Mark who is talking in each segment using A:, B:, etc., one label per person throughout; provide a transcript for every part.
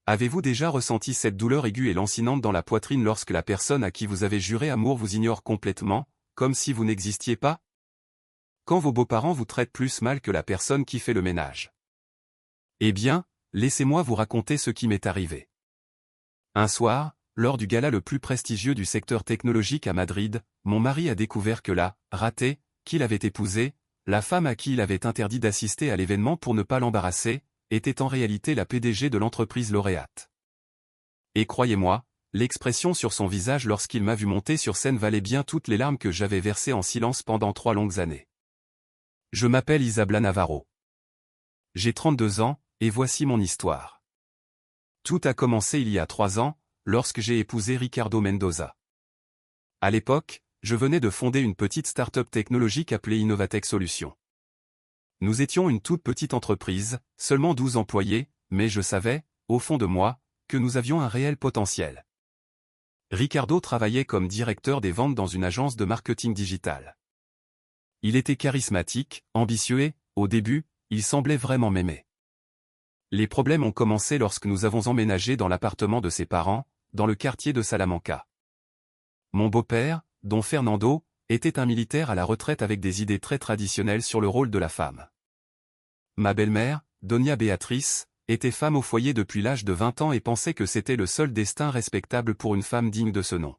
A: Avez-vous déjà ressenti cette douleur aiguë et lancinante dans la poitrine lorsque la personne à qui vous avez juré amour vous ignore complètement, comme si vous n'existiez pas? Quand vos beaux-parents vous traitent plus mal que la personne qui fait le ménage. Eh bien, laissez-moi vous raconter ce qui m'est arrivé. Un soir, lors du gala le plus prestigieux du secteur technologique à Madrid, mon mari a découvert que la ratée qu'il avait épousée, la femme à qui il avait interdit d'assister à l'événement pour ne pas l'embarrasser, était en réalité la PDG de l'entreprise lauréate. Et croyez-moi, l'expression sur son visage lorsqu'il m'a vu monter sur scène valait bien toutes les larmes que j'avais versées en silence pendant 3 longues années. Je m'appelle Isabella Navarro. J'ai 32 ans, et voici mon histoire. Tout a commencé il y a 3 ans, lorsque j'ai épousé Ricardo Mendoza. À l'époque, je venais de fonder une petite start-up technologique appelée Innovatech Solutions. Nous étions une toute petite entreprise, seulement 12 employés, mais je savais, au fond de moi, que nous avions un réel potentiel. Ricardo travaillait comme directeur des ventes dans une agence de marketing digital. Il était charismatique, ambitieux et, au début, il semblait vraiment m'aimer. Les problèmes ont commencé lorsque nous avons emménagé dans l'appartement de ses parents, dans le quartier de Salamanca. Mon beau-père, Don Fernando, était un militaire à la retraite avec des idées très traditionnelles sur le rôle de la femme. Ma belle-mère, Doña Beatriz, était femme au foyer depuis l'âge de 20 ans et pensait que c'était le seul destin respectable pour une femme digne de ce nom.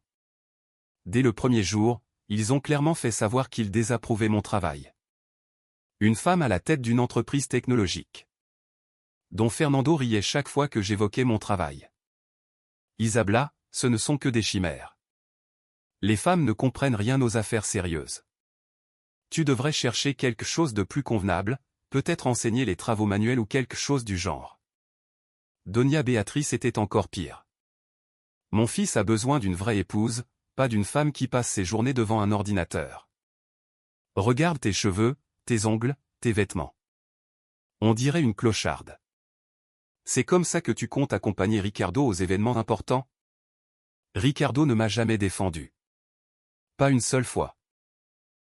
A: Dès le premier jour, ils ont clairement fait savoir qu'ils désapprouvaient mon travail. Une femme à la tête d'une entreprise technologique. Don Fernando riait chaque fois que j'évoquais mon travail. Isabella, ce ne sont que des chimères. Les femmes ne comprennent rien aux affaires sérieuses. Tu devrais chercher quelque chose de plus convenable, peut-être enseigner les travaux manuels ou quelque chose du genre. Doña Beatriz était encore pire. Mon fils a besoin d'une vraie épouse, pas d'une femme qui passe ses journées devant un ordinateur. Regarde tes cheveux, tes ongles, tes vêtements. On dirait une clocharde. C'est comme ça que tu comptes accompagner Ricardo aux événements importants? Ricardo ne m'a jamais défendu. Pas une seule fois.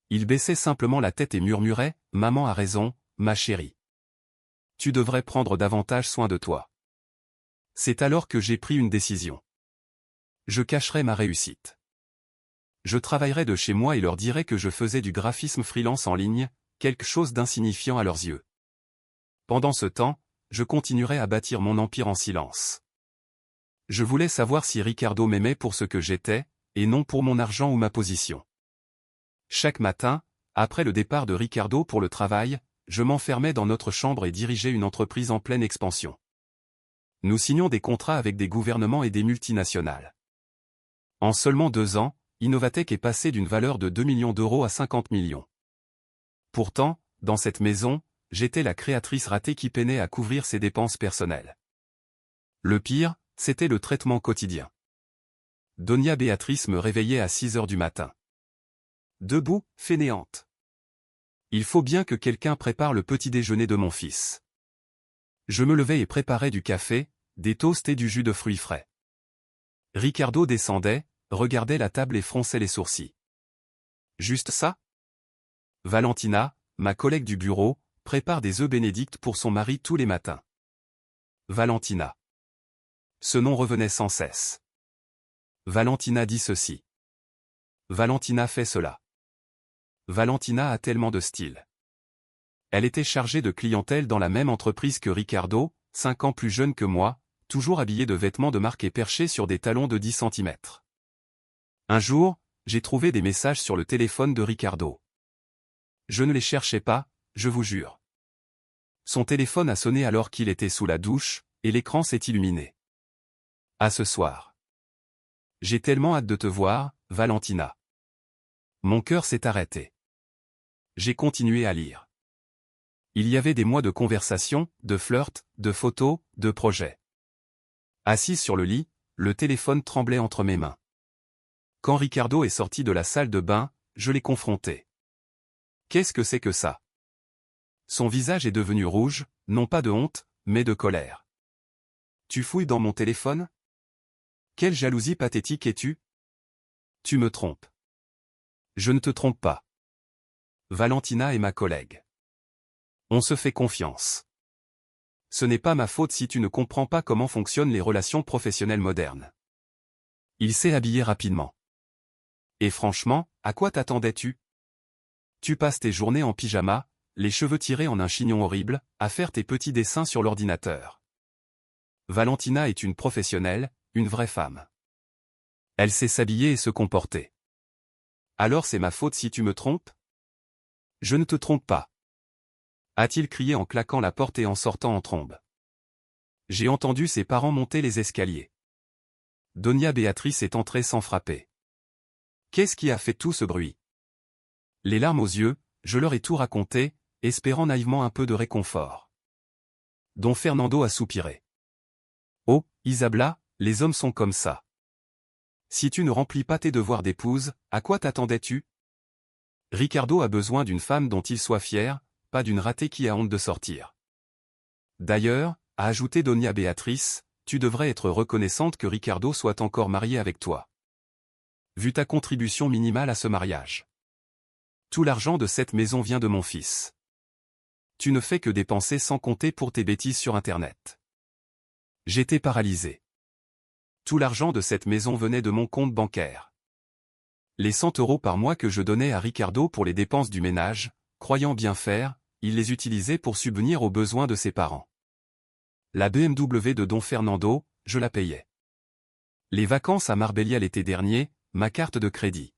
A: Il baissait simplement la tête et murmurait, « Maman a raison, ma chérie. Tu devrais prendre davantage soin de toi. » C'est alors que j'ai pris une décision. Je cacherai ma réussite. Je travaillerai de chez moi et leur dirai que je faisais du graphisme freelance en ligne, quelque chose d'insignifiant à leurs yeux. Pendant ce temps, je continuerai à bâtir mon empire en silence. Je voulais savoir si Ricardo m'aimait pour ce que j'étais, et non pour mon argent ou ma position. Chaque matin, après le départ de Ricardo pour le travail, je m'enfermais dans notre chambre et dirigeais une entreprise en pleine expansion. Nous signions des contrats avec des gouvernements et des multinationales. En seulement 2 ans, Innovatech est passé d'une valeur de 2 millions d'euros à 50 millions. Pourtant, dans cette maison, j'étais la créatrice ratée qui peinait à couvrir ses dépenses personnelles. Le pire, c'était le traitement quotidien. Doña Beatriz me réveillait à 6 heures du matin. Debout, fainéante. Il faut bien que quelqu'un prépare le petit déjeuner de mon fils. Je me levais et préparais du café, des toasts et du jus de fruits frais. Ricardo descendait, regardait la table et fronçait les sourcils. Juste ça? Valentina, ma collègue du bureau, prépare des œufs bénédicts pour son mari tous les matins. Valentina. Ce nom revenait sans cesse. Valentina dit ceci. Valentina fait cela. Valentina a tellement de style. Elle était chargée de clientèle dans la même entreprise que Ricardo, 5 ans plus jeune que moi, toujours habillée de vêtements de marque et perchée sur des talons de 10 cm. Un jour, j'ai trouvé des messages sur le téléphone de Ricardo. Je ne les cherchais pas, je vous jure. Son téléphone a sonné alors qu'il était sous la douche, et l'écran s'est illuminé. À ce soir. J'ai tellement hâte de te voir, Valentina. Mon cœur s'est arrêté. J'ai continué à lire. Il y avait des mois de conversation, de flirt, de photos, de projets. Assise sur le lit, le téléphone tremblait entre mes mains. Quand Ricardo est sorti de la salle de bain, je l'ai confronté. Qu'est-ce que c'est que ça? Son visage est devenu rouge, non pas de honte, mais de colère. Tu fouilles dans mon téléphone? Quelle jalousie pathétique es-tu? Tu me trompes. Je ne te trompe pas. Valentina est ma collègue. On se fait confiance. Ce n'est pas ma faute si tu ne comprends pas comment fonctionnent les relations professionnelles modernes. Il s'est habillé rapidement. Et franchement, à quoi t'attendais-tu? Tu passes tes journées en pyjama, les cheveux tirés en un chignon horrible, à faire tes petits dessins sur l'ordinateur. Valentina est une professionnelle, une vraie femme. Elle sait s'habiller et se comporter. Alors c'est ma faute si tu me trompes? Je ne te trompe pas. A-t-il crié en claquant la porte et en sortant en trombe. J'ai entendu ses parents monter les escaliers. Doña Béatrice est entrée sans frapper. Qu'est-ce qui a fait tout ce bruit? Les larmes aux yeux, je leur ai tout raconté, espérant naïvement un peu de réconfort. Don Fernando a soupiré. Oh, Isabella, les hommes sont comme ça. Si tu ne remplis pas tes devoirs d'épouse, à quoi t'attendais-tu? Ricardo a besoin d'une femme dont il soit fier, pas d'une ratée qui a honte de sortir. D'ailleurs, a ajouté Doña Béatrice, tu devrais être reconnaissante que Ricardo soit encore marié avec toi. Vu ta contribution minimale à ce mariage. Tout l'argent de cette maison vient de mon fils. Tu ne fais que dépenser sans compter pour tes bêtises sur Internet. J'étais paralysé. Tout l'argent de cette maison venait de mon compte bancaire. Les 100 € par mois que je donnais à Ricardo pour les dépenses du ménage, croyant bien faire, il les utilisait pour subvenir aux besoins de ses parents. La BMW de Don Fernando, je la payais. Les vacances à Marbella l'été dernier, ma carte de crédit.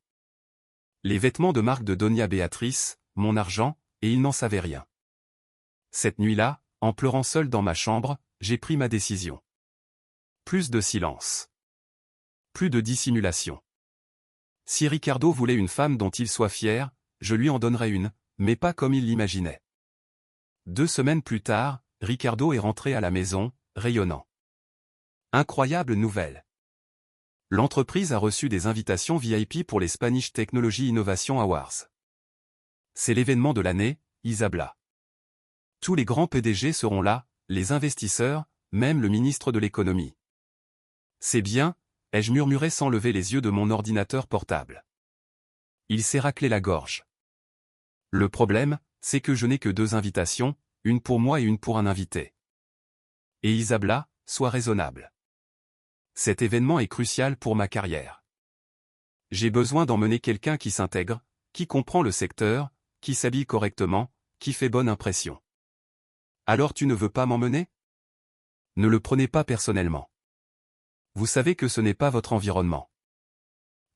A: Les vêtements de marque de Doña Béatrice, mon argent, et il n'en savait rien. Cette nuit-là, en pleurant seul dans ma chambre, j'ai pris ma décision. Plus de silence. Plus de dissimulation. Si Ricardo voulait une femme dont il soit fier, je lui en donnerais une, mais pas comme il l'imaginait. 2 semaines plus tard, Ricardo est rentré à la maison, rayonnant. Incroyable nouvelle. L'entreprise a reçu des invitations VIP pour les Spanish Technology Innovation Awards. C'est l'événement de l'année, Isabella. Tous les grands PDG seront là, les investisseurs, même le ministre de l'économie. C'est bien, ai-je murmuré sans lever les yeux de mon ordinateur portable. Il s'est raclé la gorge. Le problème, c'est que je n'ai que 2 invitations, une pour moi et une pour un invité. Et Isabella, sois raisonnable. Cet événement est crucial pour ma carrière. J'ai besoin d'emmener quelqu'un qui s'intègre, qui comprend le secteur, qui s'habille correctement, qui fait bonne impression. Alors tu ne veux pas m'emmener? Ne le prenez pas personnellement. Vous savez que ce n'est pas votre environnement.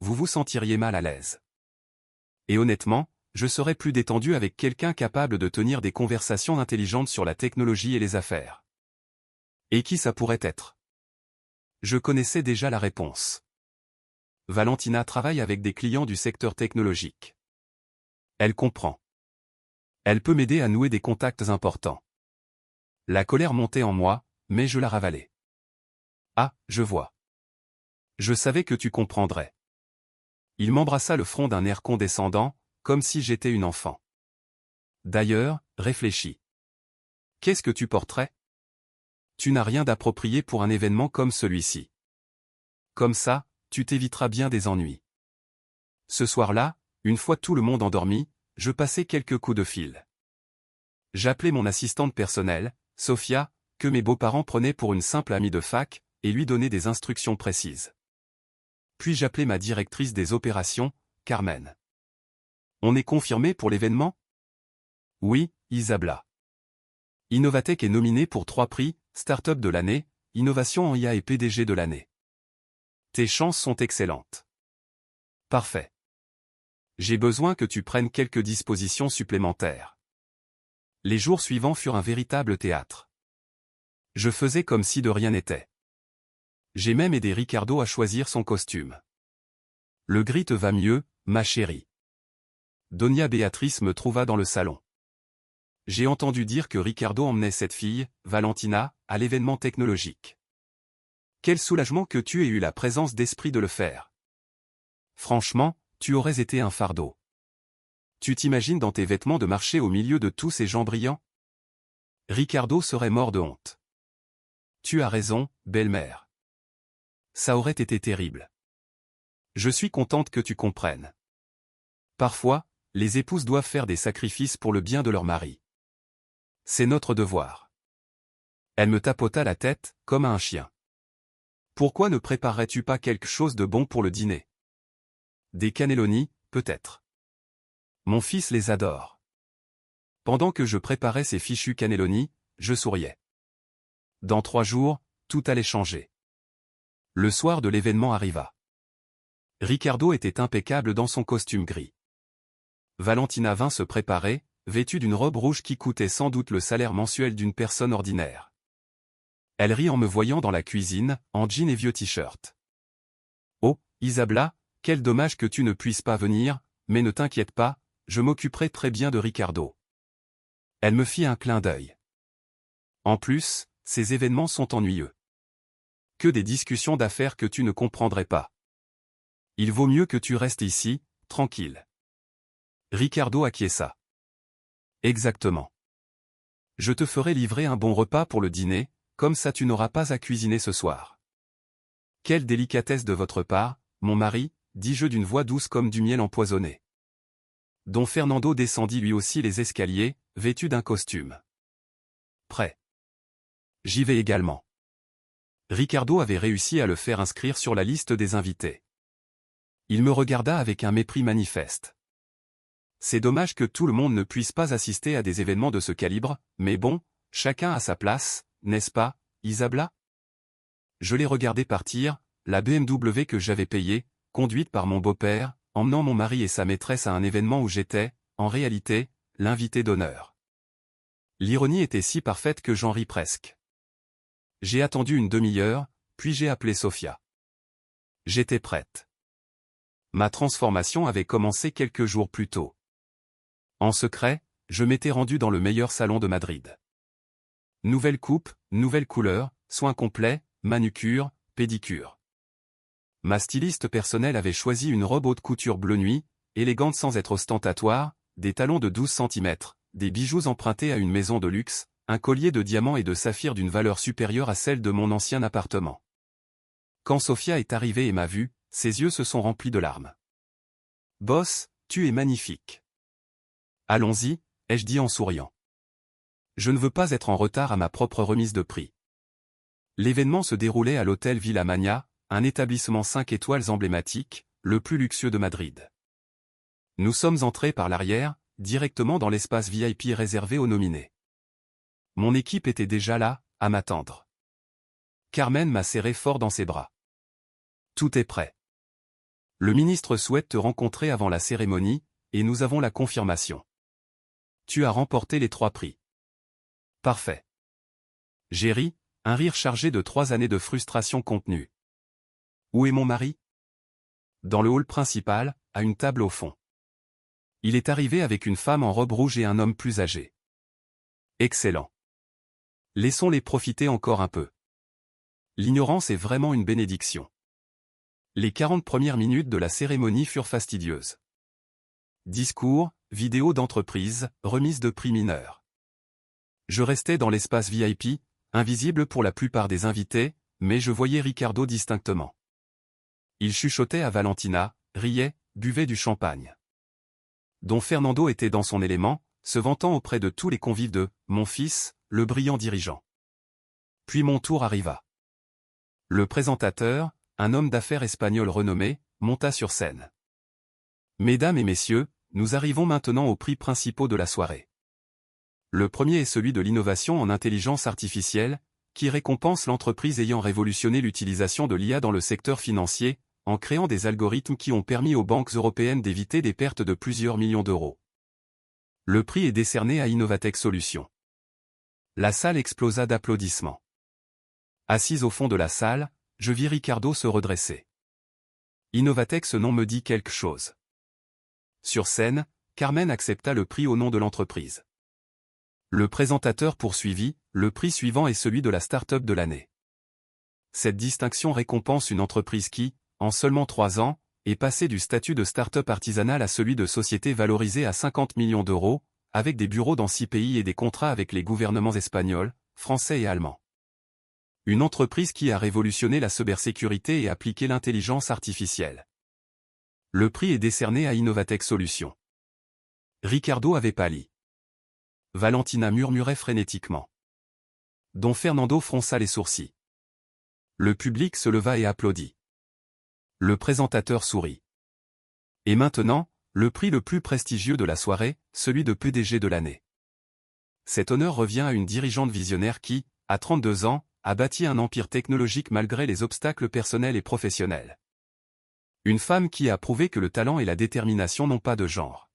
A: Vous vous sentiriez mal à l'aise. Et honnêtement, je serais plus détendu avec quelqu'un capable de tenir des conversations intelligentes sur la technologie et les affaires. Et qui ça pourrait être? Je connaissais déjà la réponse. Valentina travaille avec des clients du secteur technologique. Elle comprend. Elle peut m'aider à nouer des contacts importants. La colère montait en moi, mais je la ravalais. Ah, je vois. Je savais que tu comprendrais. Il m'embrassa le front d'un air condescendant, comme si j'étais une enfant. D'ailleurs, réfléchis. Qu'est-ce que tu porterais? Tu n'as rien d'approprié pour un événement comme celui-ci. Comme ça, tu t'éviteras bien des ennuis. Ce soir-là, une fois tout le monde endormi, je passai quelques coups de fil. J'appelai mon assistante personnelle, Sophia, que mes beaux-parents prenaient pour une simple amie de fac, et lui donnai des instructions précises. Puis j'appelai ma directrice des opérations, Carmen. On est confirmé pour l'événement? Oui, Isabella. Innovatech est nominé pour 3 prix, Startup de l'année, Innovation en IA et PDG de l'année. Tes chances sont excellentes. Parfait. J'ai besoin que tu prennes quelques dispositions supplémentaires. Les jours suivants furent un véritable théâtre. Je faisais comme si de rien n'était. J'ai même aidé Ricardo à choisir son costume. Le gris te va mieux, ma chérie. Doña Béatrice me trouva dans le salon. J'ai entendu dire que Ricardo emmenait cette fille, Valentina, à l'événement technologique. Quel soulagement que tu aies eu la présence d'esprit de le faire. Franchement, tu aurais été un fardeau. Tu t'imagines dans tes vêtements de marcher au milieu de tous ces gens brillants? Ricardo serait mort de honte. Tu as raison, belle-mère. Ça aurait été terrible. Je suis contente que tu comprennes. Parfois, les épouses doivent faire des sacrifices pour le bien de leur mari. C'est notre devoir. Elle me tapota la tête, comme à un chien. Pourquoi ne préparerais-tu pas quelque chose de bon pour le dîner? Des cannelloni, peut-être. Mon fils les adore. Pendant que je préparais ces fichus cannelloni, je souriais. Dans 3 jours, tout allait changer. Le soir de l'événement arriva. Ricardo était impeccable dans son costume gris. Valentina vint se préparer, vêtue d'une robe rouge qui coûtait sans doute le salaire mensuel d'une personne ordinaire. Elle rit en me voyant dans la cuisine, en jean et vieux t-shirt. « Oh, Isabella, quel dommage que tu ne puisses pas venir, mais ne t'inquiète pas, je m'occuperai très bien de Ricardo. » Elle me fit un clin d'œil. En plus, ces événements sont ennuyeux. Que des discussions d'affaires que tu ne comprendrais pas. Il vaut mieux que tu restes ici, tranquille. Ricardo acquiesça. Exactement. Je te ferai livrer un bon repas pour le dîner, comme ça tu n'auras pas à cuisiner ce soir. Quelle délicatesse de votre part, mon mari, dis-je d'une voix douce comme du miel empoisonné. Don Fernando descendit lui aussi les escaliers, vêtu d'un costume. Prêt. J'y vais également. Ricardo avait réussi à le faire inscrire sur la liste des invités. Il me regarda avec un mépris manifeste. C'est dommage que tout le monde ne puisse pas assister à des événements de ce calibre, mais bon, chacun a sa place, n'est-ce pas, Isabella? Je l'ai regardé partir, la BMW que j'avais payée, conduite par mon beau-père, emmenant mon mari et sa maîtresse à un événement où j'étais, en réalité, l'invité d'honneur. L'ironie était si parfaite que j'en ris presque. J'ai attendu une demi-heure, puis j'ai appelé Sofia. J'étais prête. Ma transformation avait commencé quelques jours plus tôt. En secret, je m'étais rendu dans le meilleur salon de Madrid. Nouvelle coupe, nouvelle couleur, soins complets, manucure, pédicure. Ma styliste personnelle avait choisi une robe haute couture bleu nuit, élégante sans être ostentatoire, des talons de 12 cm, des bijoux empruntés à une maison de luxe, un collier de diamants et de saphirs d'une valeur supérieure à celle de mon ancien appartement. Quand Sofia est arrivée et m'a vu, ses yeux se sont remplis de larmes. « Boss, tu es magnifique. » « Allons-y, ai-je dit en souriant. Je ne veux pas être en retard à ma propre remise de prix. L'événement se déroulait à l'hôtel Villa Magna, un établissement 5 étoiles emblématique, le plus luxueux de Madrid. Nous sommes entrés par l'arrière, directement dans l'espace VIP réservé aux nominés. Mon équipe était déjà là, à m'attendre. Carmen m'a serré fort dans ses bras. Tout est prêt. Le ministre souhaite te rencontrer avant la cérémonie, et nous avons la confirmation. Tu as remporté les 3 prix. Parfait. J'ai ri, un rire chargé de 3 années de frustration contenue. Où est mon mari? Dans le hall principal, à une table au fond. Il est arrivé avec une femme en robe rouge et un homme plus âgé. Excellent. Laissons-les profiter encore un peu. L'ignorance est vraiment une bénédiction. Les 40 premières minutes de la cérémonie furent fastidieuses. Discours, vidéo d'entreprise, remise de prix mineurs. Je restais dans l'espace VIP, invisible pour la plupart des invités, mais je voyais Ricardo distinctement. Il chuchotait à Valentina, riait, buvait du champagne. Don Fernando était dans son élément, se vantant auprès de tous les convives de « mon fils », le brillant dirigeant. Puis mon tour arriva. Le présentateur, un homme d'affaires espagnol renommé, monta sur scène. Mesdames et messieurs, nous arrivons maintenant aux prix principaux de la soirée. Le premier est celui de l'innovation en intelligence artificielle, qui récompense l'entreprise ayant révolutionné l'utilisation de l'IA dans le secteur financier, en créant des algorithmes qui ont permis aux banques européennes d'éviter des pertes de plusieurs millions d'euros. Le prix est décerné à Innovatech Solutions. La salle explosa d'applaudissements. Assise au fond de la salle, je vis Ricardo se redresser. Innovatech, ce nom me dit quelque chose. Sur scène, Carmen accepta le prix au nom de l'entreprise. Le présentateur poursuivit, le prix suivant est celui de la start-up de l'année. Cette distinction récompense une entreprise qui, en seulement 3 ans, est passée du statut de start-up artisanale à celui de société valorisée à 50 millions d'euros, avec des bureaux dans 6 pays et des contrats avec les gouvernements espagnols, français et allemands. Une entreprise qui a révolutionné la cybersécurité et appliqué l'intelligence artificielle. Le prix est décerné à Innovatech Solutions. Ricardo avait pâli. Valentina murmurait frénétiquement. Don Fernando fronça les sourcils. Le public se leva et applaudit. Le présentateur sourit. Et maintenant, le prix le plus prestigieux de la soirée, celui de PDG de l'année. Cet honneur revient à une dirigeante visionnaire qui, à 32 ans, a bâti un empire technologique malgré les obstacles personnels et professionnels. Une femme qui a prouvé que le talent et la détermination n'ont pas de genre.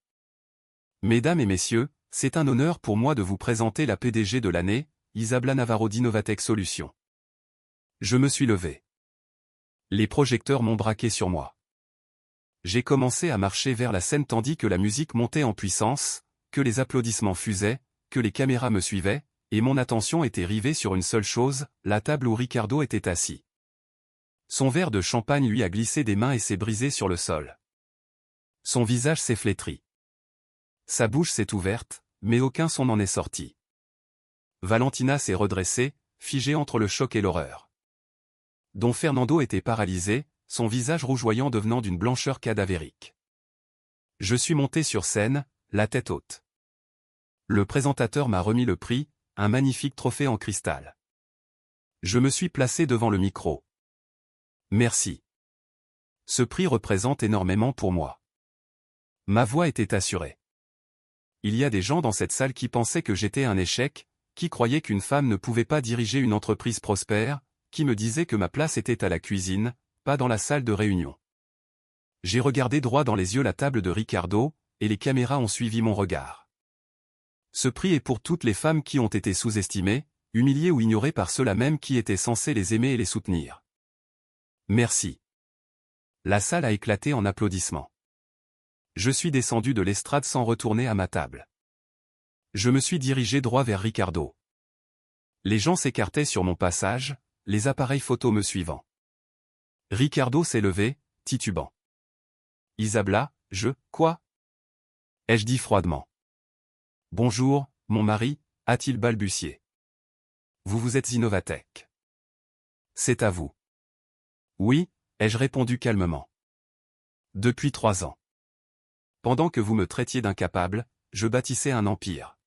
A: Mesdames et messieurs, c'est un honneur pour moi de vous présenter la PDG de l'année, Isabela Navarro d'Innovatech Solutions. Je me suis levé. Les projecteurs m'ont braqué sur moi. J'ai commencé à marcher vers la scène tandis que la musique montait en puissance, que les applaudissements fusaient, que les caméras me suivaient, et mon attention était rivée sur une seule chose, la table où Ricardo était assis. Son verre de champagne lui a glissé des mains et s'est brisé sur le sol. Son visage s'est flétri. Sa bouche s'est ouverte, mais aucun son n'en est sorti. Valentina s'est redressée, figée entre le choc et l'horreur. Don Fernando était paralysé, son visage rougeoyant devenant d'une blancheur cadavérique. Je suis monté sur scène, la tête haute. Le présentateur m'a remis le prix, un magnifique trophée en cristal. Je me suis placé devant le micro. Merci. Ce prix représente énormément pour moi. Ma voix était assurée. Il y a des gens dans cette salle qui pensaient que j'étais un échec, qui croyaient qu'une femme ne pouvait pas diriger une entreprise prospère, qui me disaient que ma place était à la cuisine, pas dans la salle de réunion. J'ai regardé droit dans les yeux la table de Ricardo, et les caméras ont suivi mon regard. Ce prix est pour toutes les femmes qui ont été sous-estimées, humiliées ou ignorées par ceux-là même qui étaient censés les aimer et les soutenir. Merci. La salle a éclaté en applaudissements. Je suis descendu de l'estrade sans retourner à ma table. Je me suis dirigé droit vers Ricardo. Les gens s'écartaient sur mon passage, les appareils photo me suivant. Ricardo s'est levé, titubant. Isabela, quoi? Ai-je dit froidement. Bonjour, mon mari, a-t-il balbutié. Vous êtes Innovatech. C'est à vous. Oui, ai-je répondu calmement. Depuis 3 ans. Pendant que vous me traitiez d'incapable, je bâtissais un empire.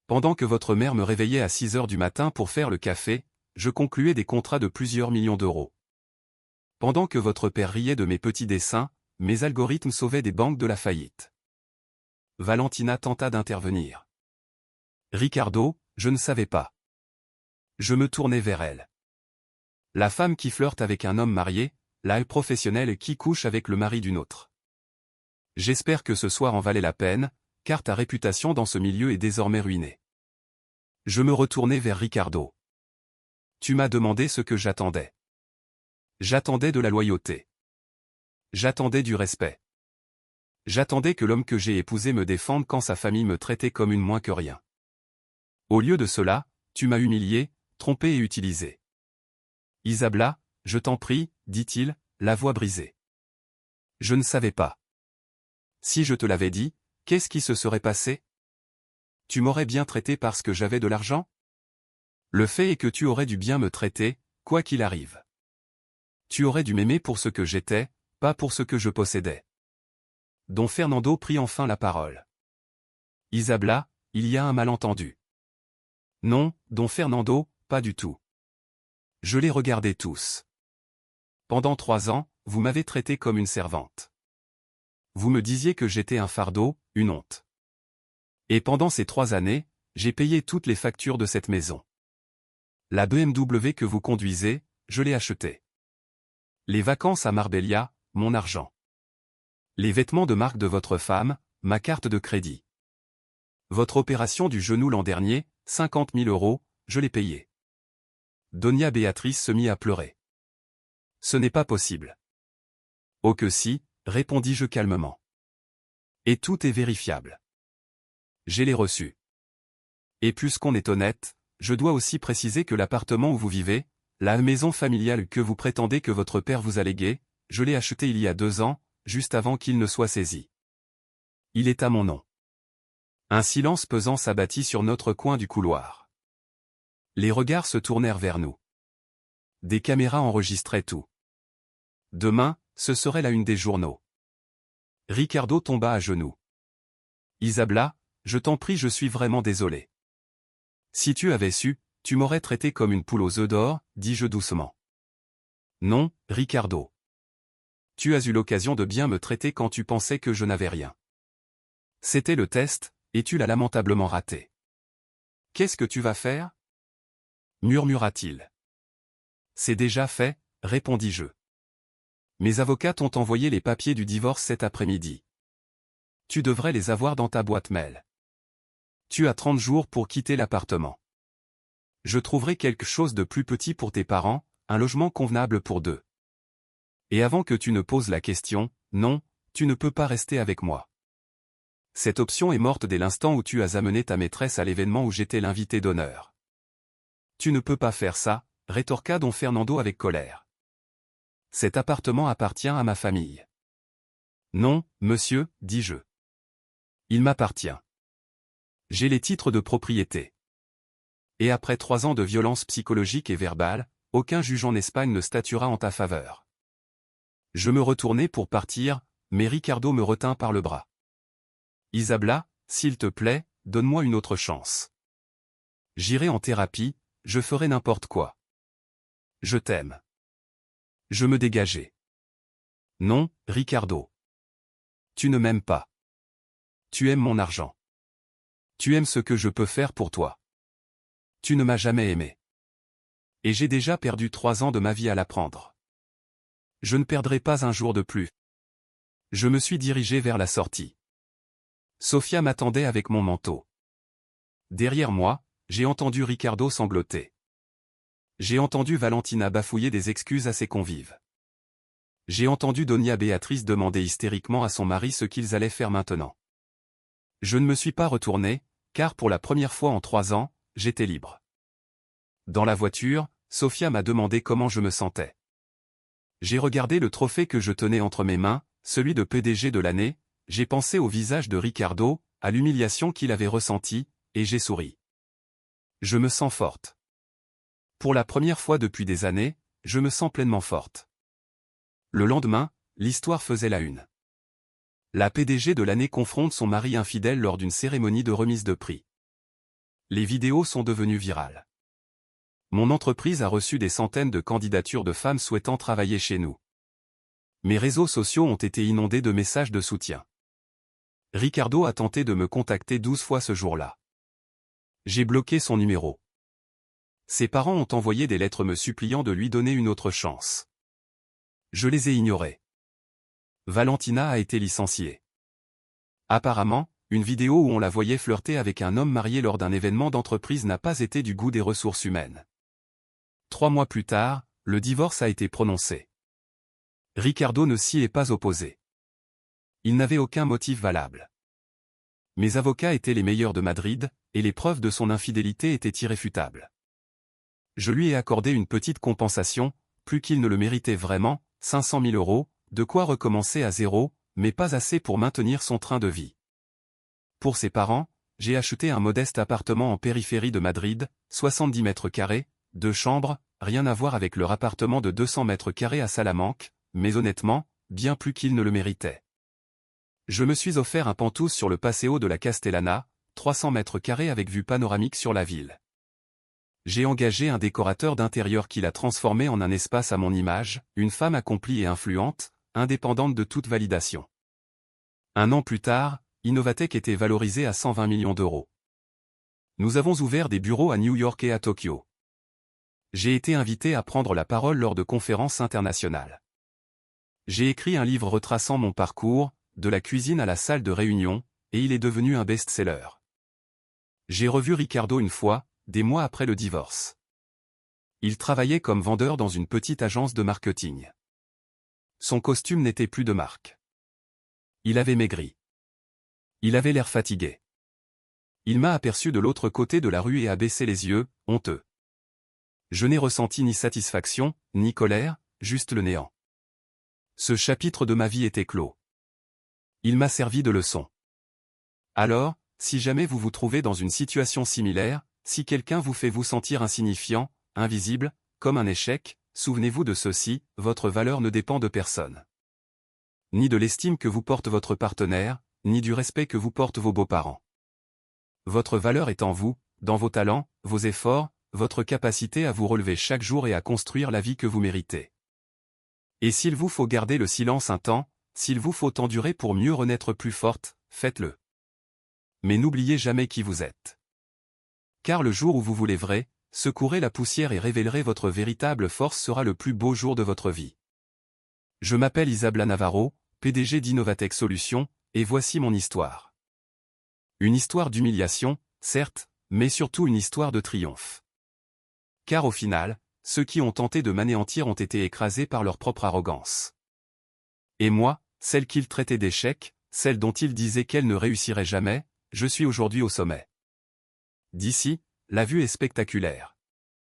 A: Pendant que votre mère me réveillait à 6 heures du matin pour faire le café, je concluais des contrats de plusieurs millions d'euros. Pendant que votre père riait de mes petits dessins, mes algorithmes sauvaient des banques de la faillite. Valentina tenta d'intervenir. Ricardo, je ne savais pas. Je me tournai vers elle. La femme qui flirte avec un homme marié, la professionnelle qui couche avec le mari d'une autre. J'espère que ce soir en valait la peine, car ta réputation dans ce milieu est désormais ruinée. Je me retournai vers Ricardo. Tu m'as demandé ce que j'attendais. J'attendais de la loyauté. J'attendais du respect. J'attendais que l'homme que j'ai épousé me défende quand sa famille me traitait comme une moins que rien. Au lieu de cela, tu m'as humilié, trompé et utilisé. Isabela, je t'en prie, dit-il, la voix brisée. Je ne savais pas. Si je te l'avais dit, qu'est-ce qui se serait passé? Tu m'aurais bien traité parce que j'avais de l'argent? Le fait est que tu aurais dû bien me traiter, quoi qu'il arrive. Tu aurais dû m'aimer pour ce que j'étais, pas pour ce que je possédais. Don Fernando prit enfin la parole. Isabela, il y a un malentendu. Non, Don Fernando, pas du tout. Je les regardais tous. Pendant 3 ans, vous m'avez traité comme une servante. Vous me disiez que j'étais un fardeau, une honte. Et pendant ces 3 années, j'ai payé toutes les factures de cette maison. La BMW que vous conduisez, je l'ai achetée. Les vacances à Marbella, mon argent. Les vêtements de marque de votre femme, ma carte de crédit. Votre opération du genou l'an dernier, 50 000 €, je l'ai payé. Doña Béatrice se mit à pleurer. Ce n'est pas possible. Oh que si, répondis-je calmement. Et tout est vérifiable. J'ai les reçus. Et puisqu'on est honnête, je dois aussi préciser que l'appartement où vous vivez, la maison familiale que vous prétendez que votre père vous a léguée, je l'ai acheté il y a 2 ans, juste avant qu'il ne soit saisi. Il est à mon nom. Un silence pesant s'abattit sur notre coin du couloir. Les regards se tournèrent vers nous. Des caméras enregistraient tout. Demain, ce serait la une des journaux. Ricardo tomba à genoux. Isabela, je t'en prie, je suis vraiment désolé. Si tu avais su, tu m'aurais traité comme une poule aux œufs d'or, dis-je doucement. Non, Ricardo. Tu as eu l'occasion de bien me traiter quand tu pensais que je n'avais rien. C'était le test, et tu l'as lamentablement raté. Qu'est-ce que tu vas faire? Murmura-t-il. C'est déjà fait, répondis-je. Mes avocats t'ont envoyé les papiers du divorce cet après-midi. Tu devrais les avoir dans ta boîte mail. Tu as 30 jours pour quitter l'appartement. Je trouverai quelque chose de plus petit pour tes parents, un logement convenable pour deux. Et avant que tu ne poses la question, non, tu ne peux pas rester avec moi. Cette option est morte dès l'instant où tu as amené ta maîtresse à l'événement où j'étais l'invité d'honneur. Tu ne peux pas faire ça, rétorqua don Fernando avec colère. Cet appartement appartient à ma famille. Non, monsieur, dis-je. Il m'appartient. J'ai les titres de propriété. Et après 3 ans de violence psychologique et verbale, aucun juge en Espagne ne statuera en ta faveur. Je me retournai pour partir, mais Ricardo me retint par le bras. Isabella, s'il te plaît, donne-moi une autre chance. J'irai en thérapie, je ferai n'importe quoi. Je t'aime. Je me dégageai. Non, Ricardo. Tu ne m'aimes pas. Tu aimes mon argent. Tu aimes ce que je peux faire pour toi. Tu ne m'as jamais aimé. Et j'ai déjà perdu 3 ans de ma vie à l'apprendre. Je ne perdrai pas un jour de plus. Je me suis dirigé vers la sortie. Sofia m'attendait avec mon manteau. Derrière moi, j'ai entendu Ricardo sangloter. J'ai entendu Valentina bafouiller des excuses à ses convives. J'ai entendu Doña Béatrice demander hystériquement à son mari ce qu'ils allaient faire maintenant. Je ne me suis pas retourné, car pour la première fois en 3 ans, j'étais libre. Dans la voiture, Sofia m'a demandé comment je me sentais. J'ai regardé le trophée que je tenais entre mes mains, celui de PDG de l'année, j'ai pensé au visage de Ricardo, à l'humiliation qu'il avait ressentie, et j'ai souri. Je me sens forte. Pour la première fois depuis des années, je me sens pleinement forte. Le lendemain, l'histoire faisait la une. La PDG de l'année confronte son mari infidèle lors d'une cérémonie de remise de prix. Les vidéos sont devenues virales. Mon entreprise a reçu des centaines de candidatures de femmes souhaitant travailler chez nous. Mes réseaux sociaux ont été inondés de messages de soutien. Ricardo a tenté de me contacter 12 fois ce jour-là. J'ai bloqué son numéro. Ses parents ont envoyé des lettres me suppliant de lui donner une autre chance. Je les ai ignorées. Valentina a été licenciée. Apparemment, une vidéo où on la voyait flirter avec un homme marié lors d'un événement d'entreprise n'a pas été du goût des ressources humaines. 3 mois plus tard, le divorce a été prononcé. Ricardo ne s'y est pas opposé. Il n'avait aucun motif valable. Mes avocats étaient les meilleurs de Madrid, et les preuves de son infidélité étaient irréfutables. Je lui ai accordé une petite compensation, plus qu'il ne le méritait vraiment, 500 000 €, de quoi recommencer à zéro, mais pas assez pour maintenir son train de vie. Pour ses parents, j'ai acheté un modeste appartement en périphérie de Madrid, 70 mètres carrés, 2 chambres, rien à voir avec leur appartement de 200 mètres carrés à Salamanque, mais honnêtement, bien plus qu'il ne le méritait. Je me suis offert un penthouse sur le Paseo de la Castellana, 300 mètres carrés avec vue panoramique sur la ville. J'ai engagé un décorateur d'intérieur qui l'a transformé en un espace à mon image, une femme accomplie et influente, indépendante de toute validation. 1 an plus tard, Innovatech était valorisé à 120 millions d'euros. Nous avons ouvert des bureaux à New York et à Tokyo. J'ai été invité à prendre la parole lors de conférences internationales. J'ai écrit un livre retraçant mon parcours, de la cuisine à la salle de réunion, et il est devenu un best-seller. J'ai revu Ricardo une fois, des mois après le divorce. Il travaillait comme vendeur dans une petite agence de marketing. Son costume n'était plus de marque. Il avait maigri. Il avait l'air fatigué. Il m'a aperçu de l'autre côté de la rue et a baissé les yeux, honteux. Je n'ai ressenti ni satisfaction, ni colère, juste le néant. Ce chapitre de ma vie était clos. Il m'a servi de leçon. Alors, si jamais vous vous trouvez dans une situation similaire, si quelqu'un vous fait vous sentir insignifiant, invisible, comme un échec, souvenez-vous de ceci, votre valeur ne dépend de personne. Ni de l'estime que vous porte votre partenaire, ni du respect que vous portent vos beaux-parents. Votre valeur est en vous, dans vos talents, vos efforts, votre capacité à vous relever chaque jour et à construire la vie que vous méritez. Et s'il vous faut garder le silence un temps, s'il vous faut endurer pour mieux renaître plus forte, faites-le. Mais n'oubliez jamais qui vous êtes. Car le jour où vous vous lèverez, secourez la poussière et révélerez votre véritable force sera le plus beau jour de votre vie. Je m'appelle Isabella Navarro, PDG d'Innovatech Solutions, et voici mon histoire. Une histoire d'humiliation, certes, mais surtout une histoire de triomphe. Car au final, ceux qui ont tenté de m'anéantir ont été écrasés par leur propre arrogance. Et moi, celle qu'ils traitaient d'échec, celle dont ils disaient qu'elle ne réussirait jamais, je suis aujourd'hui au sommet. D'ici, la vue est spectaculaire.